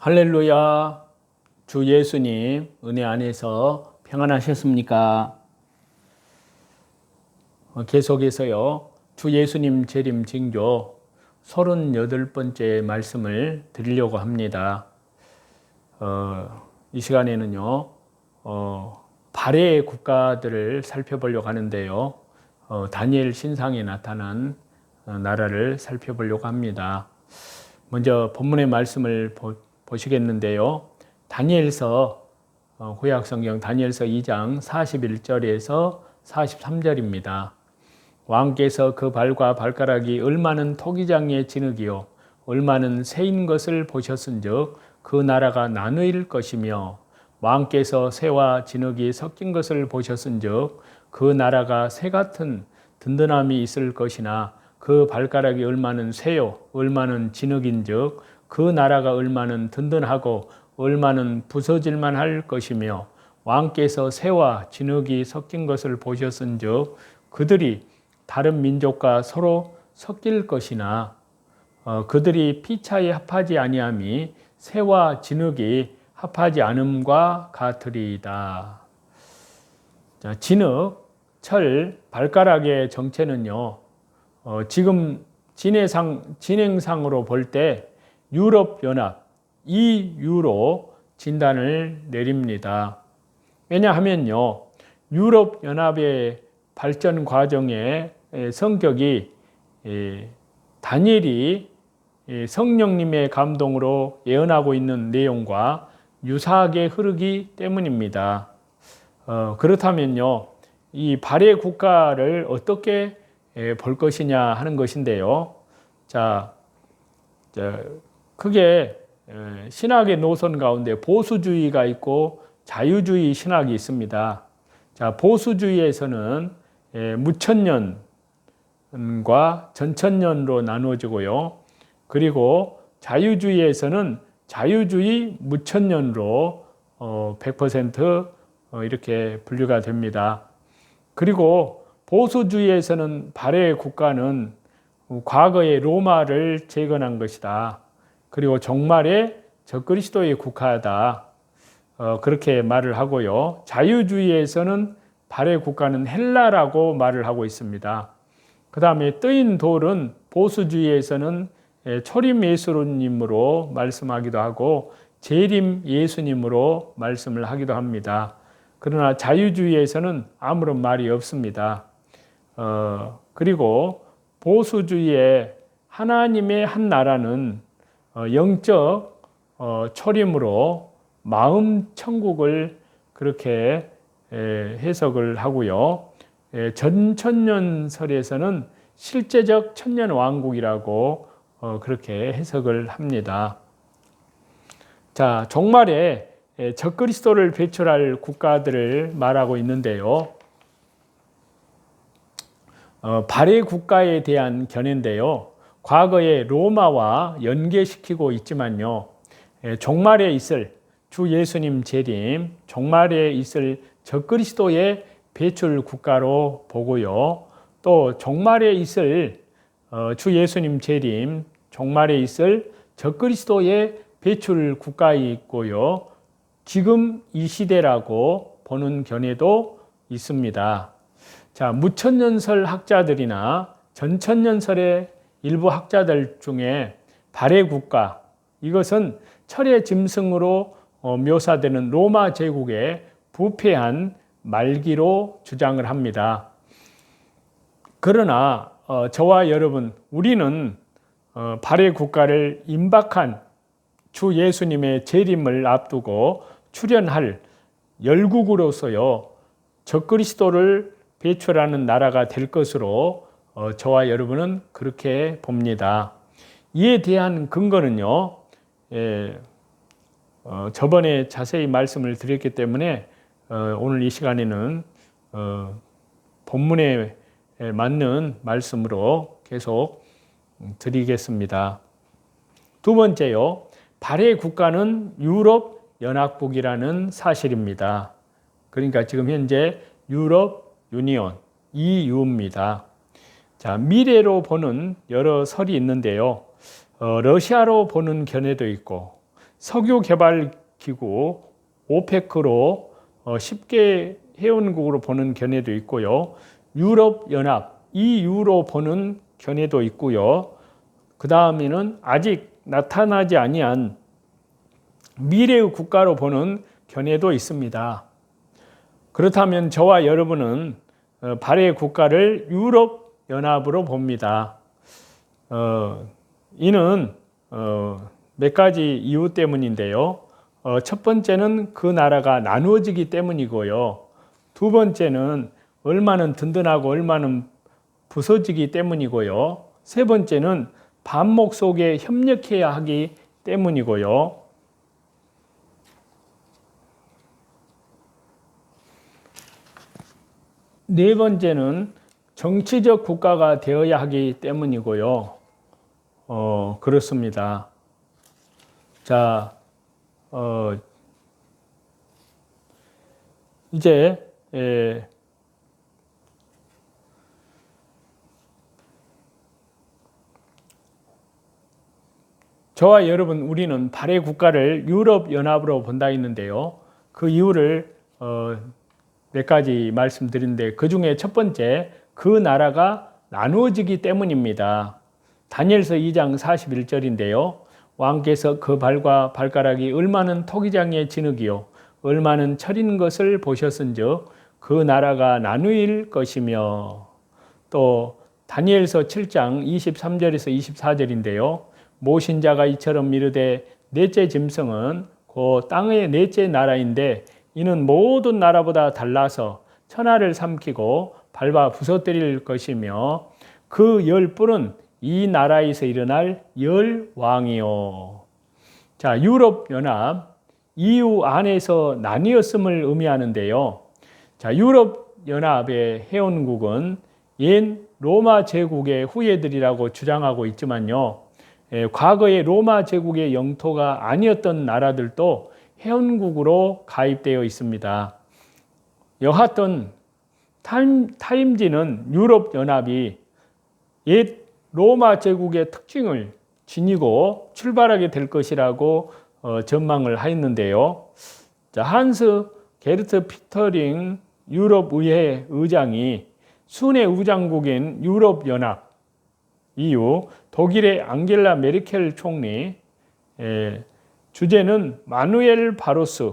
할렐루야. 주 예수님 은혜 안에서 평안하셨습니까? 계속해서요. 주 예수님 재림 징조 38번째 말씀을 드리려고 합니다. 이 시간에는요. 발해의 국가들을 살펴보려고 하는데요. 다니엘 신상에 나타난 나라를 살펴보려고 합니다. 먼저 본문의 말씀을 보시겠는데요. 다니엘서 구약성경 다니엘서 2장 41절에서 43절입니다. 왕께서 그 발과 발가락이 얼마는 토기장의 진흙이요 얼마는 새인 것을 보셨은즉 그 나라가 나누일 것이며 왕께서 새와 진흙이 섞인 것을 보셨은즉 그 나라가 새 같은 든든함이 있을 것이나 그 발가락이 얼마는 새요 얼마는 진흙인즉 그 나라가 얼마는 든든하고 얼마는 부서질만 할 것이며 왕께서 새와 진흙이 섞인 것을 보셨은즉 그들이 다른 민족과 서로 섞일 것이나 그들이 피차에 합하지 아니함이 새와 진흙이 합하지 않음과 같으리이다. 자, 진흙, 철, 발가락의 정체는요. 지금 진행상으로 볼 때 유럽연합, EU로 진단을 내립니다. 왜냐하면요. 유럽연합의 발전 과정의 성격이 다니엘이 성령님의 감동으로 예언하고 있는 내용과 유사하게 흐르기 때문입니다. 그렇다면요. 이 발해 국가를 어떻게 볼 것이냐 하는 것인데요. 자, 크게 신학의 노선 가운데 보수주의가 있고 자유주의 신학이 있습니다. 자, 보수주의에서는 무천년과 전천년으로 나누어지고요. 그리고 자유주의에서는 자유주의 무천년으로 100% 이렇게 분류가 됩니다. 그리고 보수주의에서는 발해 국가는 과거의 로마를 재건한 것이다. 그리고 종말에 적그리스도에 국하다. 그렇게 말을 하고요. 자유주의에서는 발해 국가는 헬라라고 말을 하고 있습니다. 그 다음에 뜨인 돌은 보수주의에서는 초림 예수님으로 말씀하기도 하고 재림 예수님으로 말씀을 하기도 합니다. 그러나 자유주의에서는 아무런 말이 없습니다. 그리고 보수주의의 하나님의 한 나라는 영적 초림으로 마음 천국을 그렇게 해석을 하고요. 전천년설에서는 실제적 천년왕국이라고 그렇게 해석을 합니다. 자, 종말에 적그리스도를 배출할 국가들을 말하고 있는데요. 발해 국가에 대한 견해인데요. 과거의 로마와 연계시키고 있지만요. 종말에 있을 주 예수님 재림, 종말에 있을 적그리스도의 배출 국가로 보고요. 또 종말에 있을 주 예수님 재림, 종말에 있을 적그리스도의 배출 국가에 있고요. 지금 이 시대라고 보는 견해도 있습니다. 자, 무천년설 학자들이나 전천년설의 일부 학자들 중에 발해 국가, 이것은 철의 짐승으로 묘사되는 로마 제국의 부패한 말기로 주장을 합니다. 그러나 저와 여러분, 우리는 발해 국가를 임박한 주 예수님의 재림을 앞두고 출현할 열국으로서요, 적그리스도를 배출하는 나라가 될 것으로 저와 여러분은 그렇게 봅니다. 이에 대한 근거는요, 저번에 자세히 말씀을 드렸기 때문에 오늘 이 시간에는 본문에 맞는 말씀으로 계속 드리겠습니다. 두 번째요, 발해 국가는 유럽 연합국이라는 사실입니다. 그러니까 지금 현재 유럽 유니온, EU입니다. 자, 미래로 보는 여러 설이 있는데요. 러시아로 보는 견해도 있고 석유개발기구 오페크로 10개 회원국으로 보는 견해도 있고요. 유럽연합 EU로 보는 견해도 있고요. 그 다음에는 아직 나타나지 아니한 미래의 국가로 보는 견해도 있습니다. 그렇다면 저와 여러분은 발해 국가를 유럽연합으로 봅니다. 이는 몇 가지 이유 때문인데요. 첫 번째는 그 나라가 나누어지기 때문이고요. 두 번째는 얼마는 든든하고 얼마는 부서지기 때문이고요. 세 번째는 반목 속에 협력해야 하기 때문이고요. 네 번째는 정치적 국가가 되어야 하기 때문이고요. 그렇습니다. 자, 이제 저와 여러분 우리는 발해 국가를 유럽연합으로 본다 했는데요. 그 이유를 몇 가지 말씀드린데 그 중에 첫 번째, 그 나라가 나누어지기 때문입니다. 다니엘서 2장 41절인데요. 왕께서 그 발과 발가락이 얼마는 토기장의 진흙이요 얼마는 철인 것을 보셨은즉 그 나라가 나누일 것이며, 또 다니엘서 7장 23절에서 24절인데요. 모신자가 이처럼 미르되 넷째 짐승은 그 땅의 넷째 나라인데 이는 모든 나라보다 달라서 천하를 삼키고 밟아 부서뜨릴 것이며 그 열 뿔은 이 나라에서 일어날 열 왕이요. 자, 유럽연합 EU 안에서 나뉘었음을 의미하는데요. 자, 유럽연합의 회원국은 옛 로마 제국의 후예들이라고 주장하고 있지만요. 과거의 로마 제국의 영토가 아니었던 나라들도 회원국으로 가입되어 있습니다. 여하튼 타임지는 유럽연합이 옛 로마 제국의 특징을 지니고 출발하게 될 것이라고 전망을 하였는데요. 자, 한스 게르트 피터링 유럽의회 의장이 순회 의장국인 유럽연합 EU, 독일의 앙겔라 메르켈 총리, 주제는 마누엘 바로스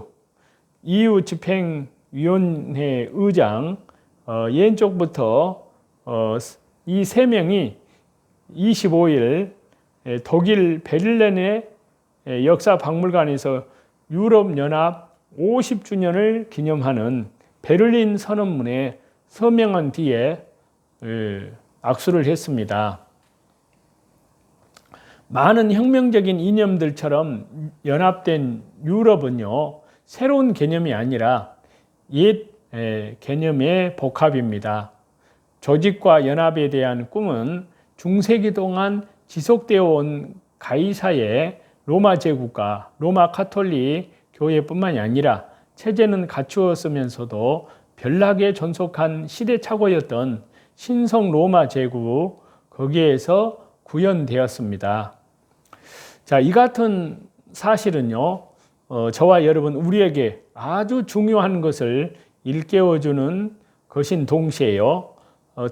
EU 집행위원회 의장, 왼쪽부터 이 세 명이 25일 독일 베를린의 역사박물관에서 유럽연합 50주년을 기념하는 베를린 선언문에 서명한 뒤에 악수를 했습니다. 많은 혁명적인 이념들처럼 연합된 유럽은요, 새로운 개념이 아니라 옛 개념의 복합입니다. 조직과 연합에 대한 꿈은 중세기 동안 지속되어 온 가이사의 로마 제국과 로마 카톨릭 교회뿐만이 아니라 체제는 갖추었으면서도 별나게 존속한 시대착오였던 신성 로마 제국, 거기에서 구현되었습니다. 자, 이 같은 사실은요, 저와 여러분 우리에게 아주 중요한 것을 일깨워주는 것인 동시에요,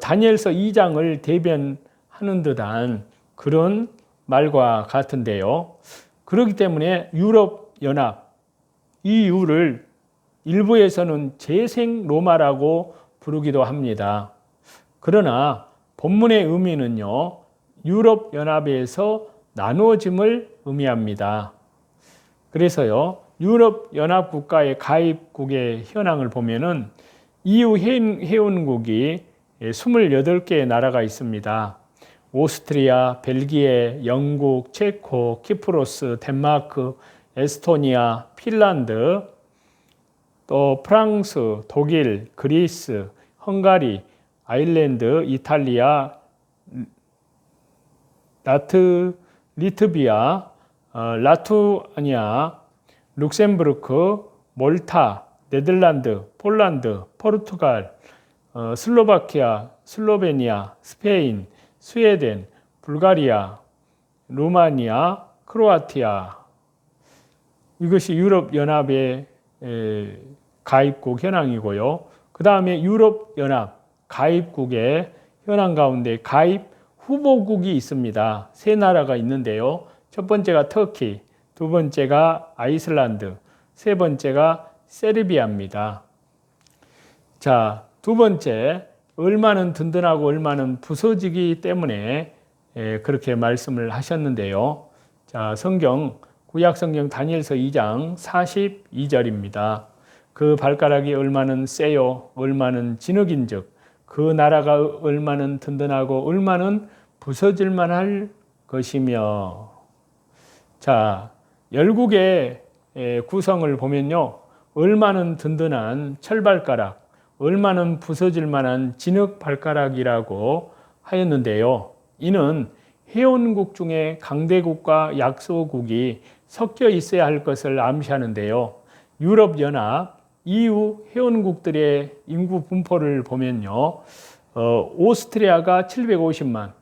다니엘서 2장을 대변하는 듯한 그런 말과 같은데요. 그렇기 때문에 유럽연합 EU를 일부에서는 재생 로마라고 부르기도 합니다. 그러나 본문의 의미는요, 유럽연합에서 나누어짐을 의미합니다. 그래서요, 유럽연합 국가의 가입국의 현황을 보면은 EU 회원국이 28개의 나라가 있습니다. 오스트리아, 벨기에, 영국, 체코, 키프로스, 덴마크, 에스토니아, 핀란드, 또 프랑스, 독일, 그리스, 헝가리, 아일랜드, 이탈리아, 리트비아, 라투아니아, 룩셈부르크, 몰타, 네덜란드, 폴란드, 포르투갈, 슬로바키아, 슬로베니아, 스페인, 스웨덴, 불가리아, 루마니아, 크로아티아. 이것이 유럽연합의 가입국 현황이고요. 그 다음에 유럽연합 가입국의 현황 가운데 가입 후보국이 있습니다. 세 나라가 있는데요. 첫 번째가 터키, 두 번째가 아이슬란드, 세 번째가 세르비아입니다. 자, 두 번째, 얼마는 든든하고 얼마는 부서지기 때문에 그렇게 말씀을 하셨는데요. 자, 구약 성경 다니엘서 2장 42절입니다. 그 발가락이 얼마는 세요, 얼마는 진흙인즉 그 나라가 얼마는 든든하고 얼마는 부서질 만할 것이며. 자, 열국의 구성을 보면요, 얼마는 든든한 철발가락, 얼마는 부서질 만한 진흙 발가락이라고 하였는데요. 이는 회원국 중에 강대국과 약소국이 섞여 있어야 할 것을 암시하는데요. 유럽연합 EU 회원국들의 인구 분포를 보면요, 오스트리아가 750만,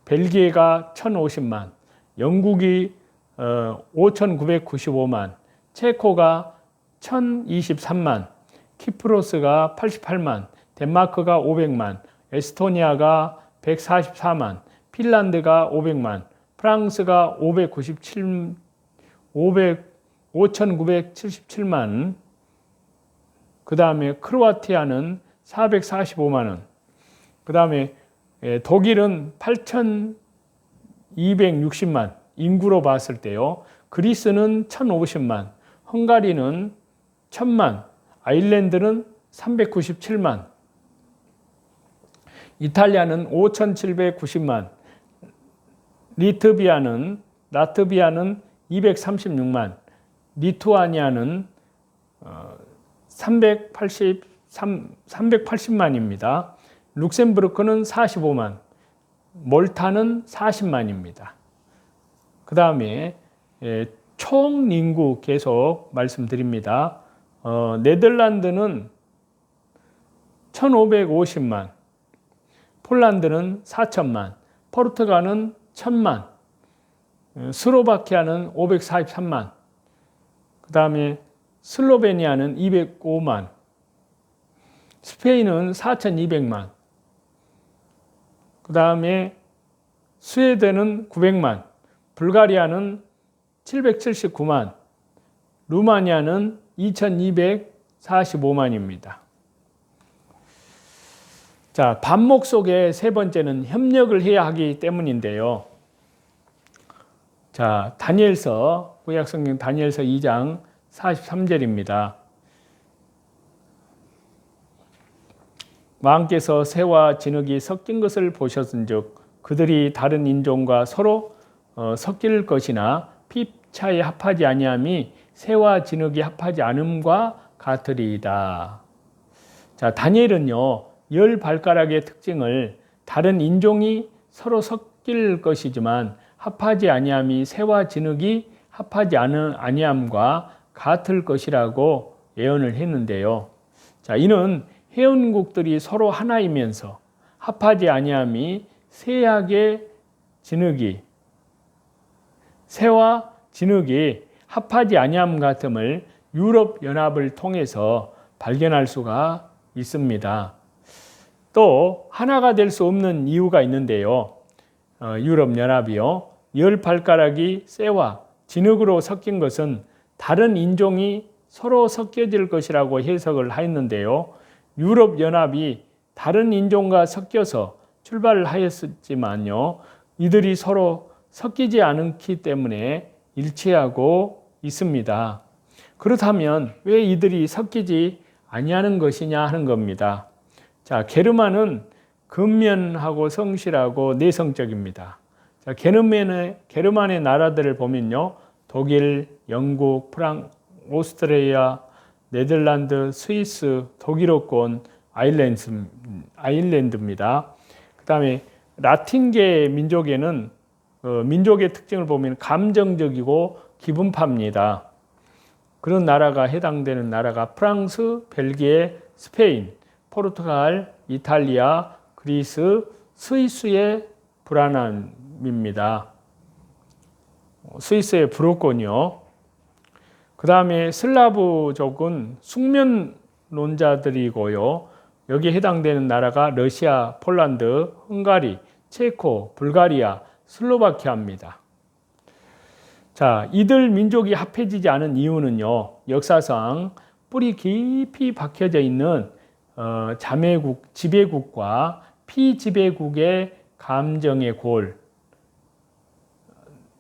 벨기에가 1050만, 영국이 5995만, 체코가 1023만, 키프로스가 88만, 덴마크가 500만, 에스토니아가 144만, 핀란드가 500만, 프랑스가 5977만, 그 다음에 크로아티아는 445만 원, 그 다음에 독일은 8260만, 인구로 봤을 때요. 그리스는 1050만, 헝가리는 1000만, 아일랜드는 397만, 이탈리아는 5790만, 라트비아는 236만, 리투아니아는 380만입니다. 룩셈부르크는 45만, 몰타는 40만입니다. 그 다음에 총 인구 계속 말씀드립니다. 네덜란드는 1550만, 폴란드는 4000만, 포르투갈은 1000만, 스로바키아는 543만, 그 다음에 슬로베니아는 205만, 스페인은 4200만, 그 다음에 스웨덴은 900만, 불가리아는 779만, 루마니아는 2245만입니다. 자, 반목 속의 세 번째는 협력을 해야 하기 때문인데요. 자, 구약성경 다니엘서 2장 43절입니다. 왕께서 새와 진흙이 섞인 것을 보셨은즉 그들이 다른 인종과 서로 섞일 것이나 피차에 합하지 아니함이 새와 진흙이 합하지 않음과 같으리이다. 자, 다니엘은요, 10발가락의 특징을 다른 인종이 서로 섞일 것이지만 합하지 아니함이 새와 진흙이 합하지 아니함과 같을 것이라고 예언을 했는데요. 자, 이는 회원국들이 서로 하나이면서 합하지 아니함이 새와 진흙이 합하지 아니함 같음을 유럽연합을 통해서 발견할 수가 있습니다. 또 하나가 될 수 없는 이유가 있는데요. 유럽연합이요, 10발가락이 새와 진흙으로 섞인 것은 다른 인종이 서로 섞여질 것이라고 해석을 하였는데요. 유럽연합이 다른 인종과 섞여서 출발을 하였지만요, 이들이 서로 섞이지 않기 때문에 일치하고 있습니다. 그렇다면 왜 이들이 섞이지 아니하는 것이냐 하는 겁니다. 자, 게르만은 근면하고 성실하고 내성적입니다. 자, 게르만의 나라들을 보면요, 독일, 영국, 오스트리아, 네덜란드, 스위스, 독일어권, 아일랜드입니다. 그 다음에 라틴계 민족에는 민족의 특징을 보면 감정적이고 기분파입니다. 그런 나라가 해당되는 나라가 프랑스, 벨기에, 스페인, 포르투갈, 이탈리아, 그리스, 스위스의 불안함입니다. 스위스의 불호권이요. 그 다음에 슬라브족은 숙면론자들이고요. 여기에 해당되는 나라가 러시아, 폴란드, 헝가리, 체코, 불가리아, 슬로바키아입니다. 자, 이들 민족이 합해지지 않은 이유는요, 역사상 뿌리 깊이 박혀져 있는 자매국, 지배국과 피지배국의 감정의 골,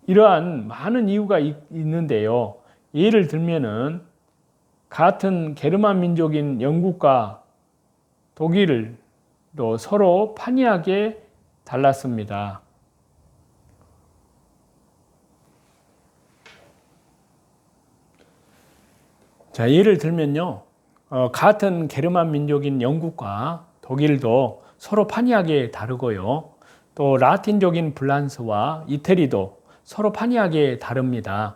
이러한 많은 이유가 있는데요. 예를 들면은 같은 게르만 민족인 영국과 독일도 서로 판이하게 달랐습니다. 자, 예를 들면요. 같은 게르만 민족인 영국과 독일도 서로 판이하게 다르고요. 또 라틴족인 프랑스와 이태리도 서로 판이하게 다릅니다.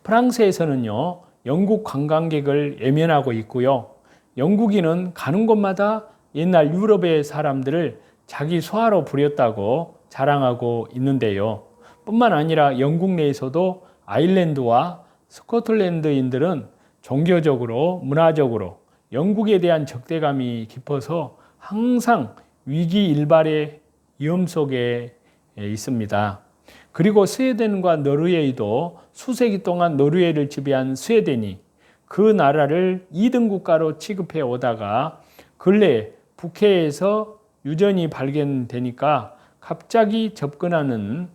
프랑스에서는요, 영국 관광객을 외면하고 있고요. 영국인은 가는 곳마다 옛날 유럽의 사람들을 자기 수하로 부렸다고 자랑하고 있는데요. 뿐만 아니라 영국 내에서도 아일랜드와 스코틀랜드인들은 종교적으로, 문화적으로 영국에 대한 적대감이 깊어서 항상 위기일발의 위험 속에 있습니다. 그리고 스웨덴과 노르웨이도 수세기 동안 노르웨이를 지배한 스웨덴이 그 나라를 2등 국가로 취급해 오다가 근래에 북해에서 유전이 발견되니까 갑자기 접근하는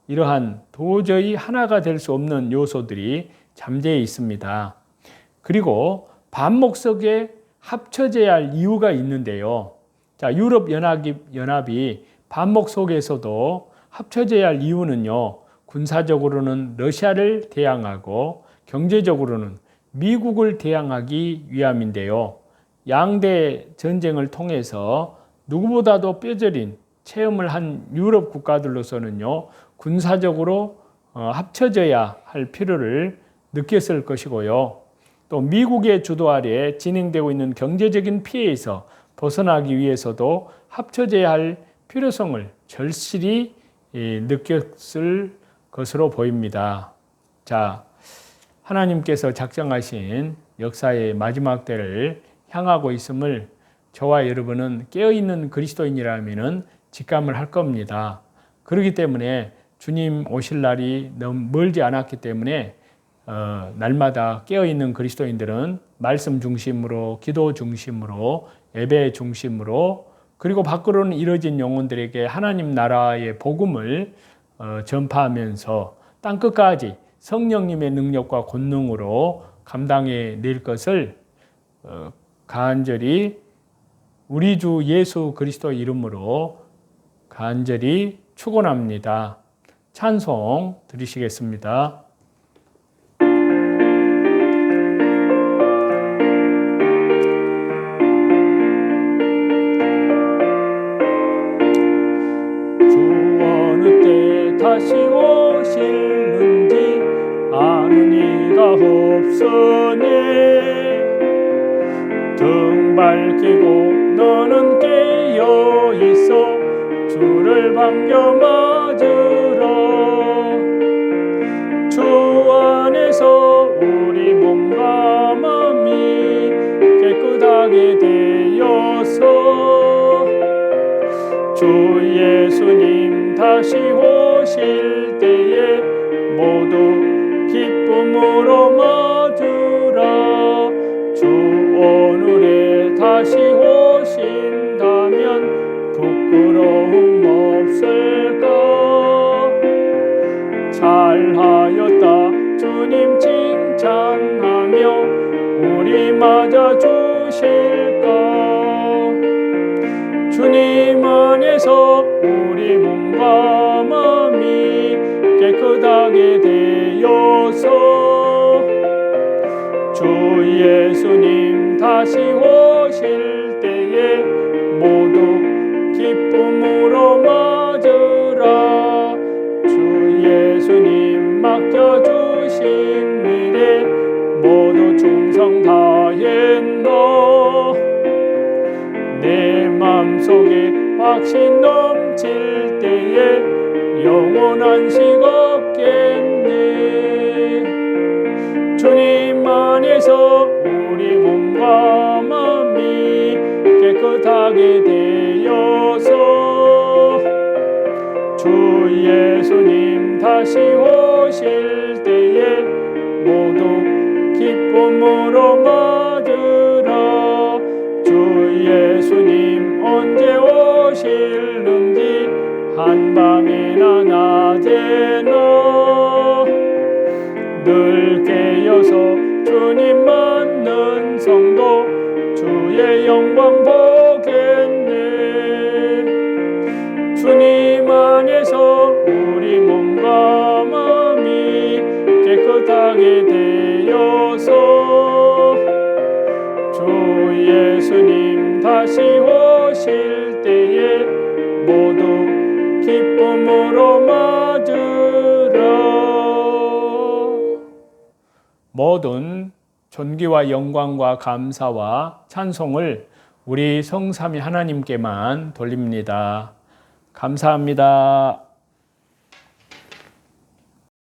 이러한 도저히 하나가 될 수 없는 요소들이 잠재해 있습니다. 그리고 반목석에 합쳐져야 할 이유가 있는데요. 자, 유럽연합이 반목 속에서도 합쳐져야 할 이유는요, 군사적으로는 러시아를 대항하고 경제적으로는 미국을 대항하기 위함인데요. 양대 전쟁을 통해서 누구보다도 뼈저린 체험을 한 유럽 국가들로서는요, 군사적으로 합쳐져야 할 필요를 느꼈을 것이고요. 또 미국의 주도 아래 진행되고 있는 경제적인 피해에서 벗어나기 위해서도 합쳐져야 할 필요성을 절실히 느꼈을 것으로 보입니다. 자, 하나님께서 작정하신 역사의 마지막 때를 향하고 있음을 저와 여러분은 깨어있는 그리스도인이라면 직감을 할 겁니다. 그렇기 때문에 주님 오실 날이 너무 멀지 않았기 때문에 날마다 깨어있는 그리스도인들은 말씀 중심으로, 기도 중심으로, 예배 중심으로, 그리고 밖으로는 이뤄진 영혼들에게 하나님 나라의 복음을 전파하면서 땅끝까지 성령님의 능력과 권능으로 감당해 낼 것을 간절히 우리 주 예수 그리스도 이름으로 간절히 축원합니다. 찬송 드리시겠습니다. 다시 오실는지 아는 이가 없으니 등 밝히고 너는 깨어 있어 주를 반겨 맞으라. 주 안에서 우리 몸과 마음이 깨끗하게 되어서 주 예수님 다시 오실 때에 모두 기쁨으로 맞으라. 주 오늘에 다시 오신다면 부끄러움 없을까. 잘하였다 주님 칭찬하며 우리 맞아 주실까. 주님 안에서 우리 몸과 마음이 깨끗하게 되어서 주 예수님 다시 오실 때에 모두 기쁨으로 맞으라. 주 예수님 맡겨주신 일에 모두 충성 다했노. 내 맘속에 확신 넘칠 때에 영원한 식 없겠네. 주님 다시 오실 때에 모두 기쁨으로 맞으라. 주 예수님 언제 오실는지 한밤이나 낮에나 늘 깨어서 주님 맞는 성도 주의 영광 보겠네. 주님 안에서 우리 몸과 마음이 깨끗하게 되어서 주 예수님 다시 오실 때에 모두 기쁨으로 맞으라. 모든 존귀와 영광과 감사와 찬송을 우리 성삼위 하나님께만 돌립니다. 감사합니다.